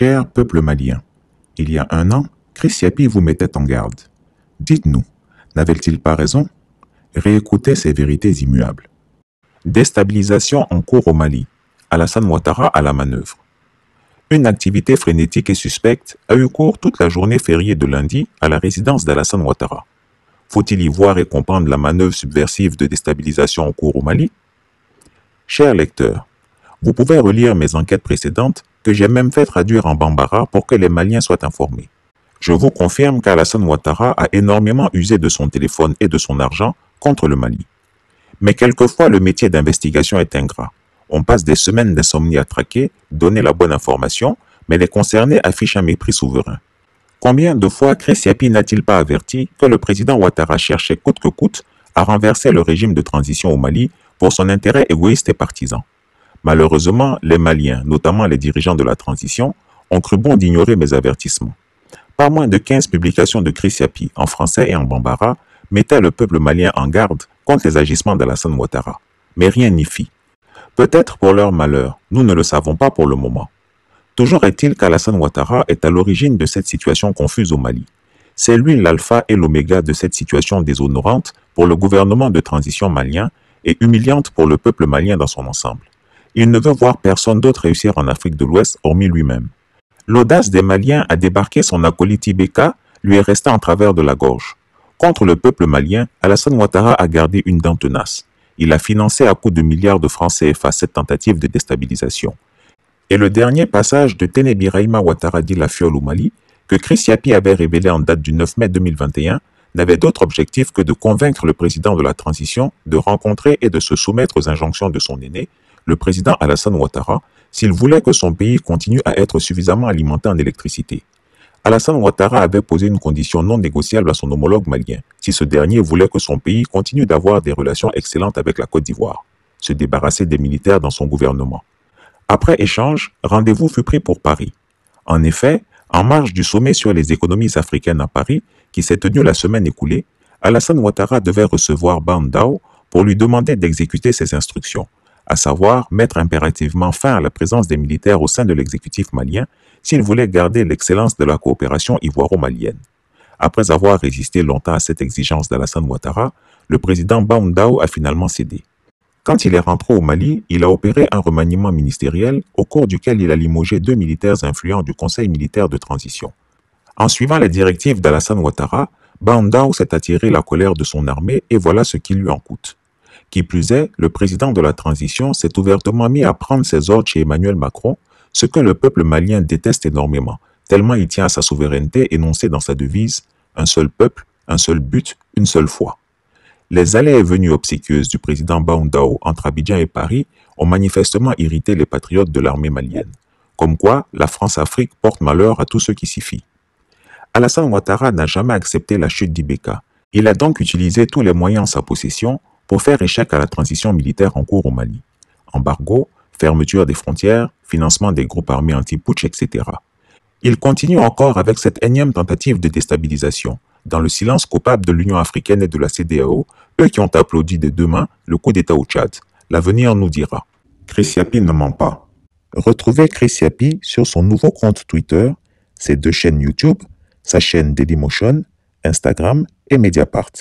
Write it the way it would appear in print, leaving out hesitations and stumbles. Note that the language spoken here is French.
Cher peuple malien, il y a un an, Chris Yapi vous mettait en garde. Dites-nous, n'avait-il pas raison? Réécoutez ces vérités immuables. Déstabilisation en cours au Mali. Alassane Ouattara à la manœuvre. Une activité frénétique et suspecte a eu cours toute la journée fériée de lundi à la résidence d'Alassane Ouattara. Faut-il y voir et comprendre la manœuvre subversive de déstabilisation en cours au Mali? Chers lecteurs, vous pouvez relire mes enquêtes précédentes que j'ai même fait traduire en bambara pour que les Maliens soient informés. Je vous confirme qu'Alassane Ouattara a énormément usé de son téléphone et de son argent contre le Mali. Mais quelquefois, le métier d'investigation est ingrat. On passe des semaines d'insomnie à traquer, donner la bonne information, mais les concernés affichent un mépris souverain. Combien de fois Chris Yapi n'a-t-il pas averti que le président Ouattara cherchait coûte que coûte à renverser le régime de transition au Mali pour son intérêt égoïste et partisan? Malheureusement, les Maliens, notamment les dirigeants de la transition, ont cru bon d'ignorer mes avertissements. Pas moins de 15 publications de Chris Yapi, en français et en bambara, mettaient le peuple malien en garde contre les agissements d'Alassane Ouattara. Mais rien n'y fit. Peut-être pour leur malheur, nous ne le savons pas pour le moment. Toujours est-il qu'Alassane Ouattara est à l'origine de cette situation confuse au Mali. C'est lui l'alpha et l'oméga de cette situation déshonorante pour le gouvernement de transition malien et humiliante pour le peuple malien dans son ensemble. Il ne veut voir personne d'autre réussir en Afrique de l'Ouest hormis lui-même. L'audace des Maliens à débarquer son acolyte Ibeka lui est restée en travers de la gorge. Contre le peuple malien, Alassane Ouattara a gardé une dent tenace. Il a financé à coups de milliards de francs CFA cette tentative de déstabilisation. Et le dernier passage de Ténébiraïma Ouattara dit la fiole au Mali, que Chris Yapi avait révélé en date du 9 mai 2021, n'avait d'autre objectif que de convaincre le président de la transition de rencontrer et de se soumettre aux injonctions de son aîné, le président Alassane Ouattara, s'il voulait que son pays continue à être suffisamment alimenté en électricité. Alassane Ouattara avait posé une condition non négociable à son homologue malien, si ce dernier voulait que son pays continue d'avoir des relations excellentes avec la Côte d'Ivoire, se débarrasser des militaires dans son gouvernement. Après échange, rendez-vous fut pris pour Paris. En effet, en marge du sommet sur les économies africaines à Paris, qui s'est tenu la semaine écoulée, Alassane Ouattara devait recevoir Ban Dao pour lui demander d'exécuter ses instructions, à savoir mettre impérativement fin à la présence des militaires au sein de l'exécutif malien s'il voulait garder l'excellence de la coopération ivoiro-malienne. Après avoir résisté longtemps à cette exigence d'Alassane Ouattara, le président Ban Dao a finalement cédé. Quand il est rentré au Mali, il a opéré un remaniement ministériel au cours duquel il a limogé 2 militaires influents du Conseil militaire de transition. En suivant les directives d'Alassane Ouattara, Ban Dao s'est attiré la colère de son armée et voilà ce qui lui en coûte. Qui plus est, le président de la transition s'est ouvertement mis à prendre ses ordres chez Emmanuel Macron, ce que le peuple malien déteste énormément, tellement il tient à sa souveraineté énoncée dans sa devise « Un seul peuple, un seul but, une seule foi ». Les allées et venues obséquieuses du président Ban Dao entre Abidjan et Paris ont manifestement irrité les patriotes de l'armée malienne. Comme quoi, la France-Afrique porte malheur à tous ceux qui s'y fient. Alassane Ouattara n'a jamais accepté la chute d'Ibeka. Il a donc utilisé tous les moyens en sa possession pour faire échec à la transition militaire en cours au Mali. Embargo, fermeture des frontières, financement des groupes armés anti-putsch, etc. Il continue encore avec cette énième tentative de déstabilisation, dans le silence coupable de l'Union africaine et de la CEDEAO, eux qui ont applaudi des deux mains le coup d'État au Tchad. L'avenir nous dira. Chris Yapi ne ment pas. Retrouvez Chris Yapi sur son nouveau compte Twitter, ses 2 chaînes YouTube, sa chaîne Dailymotion, Instagram et Mediapart.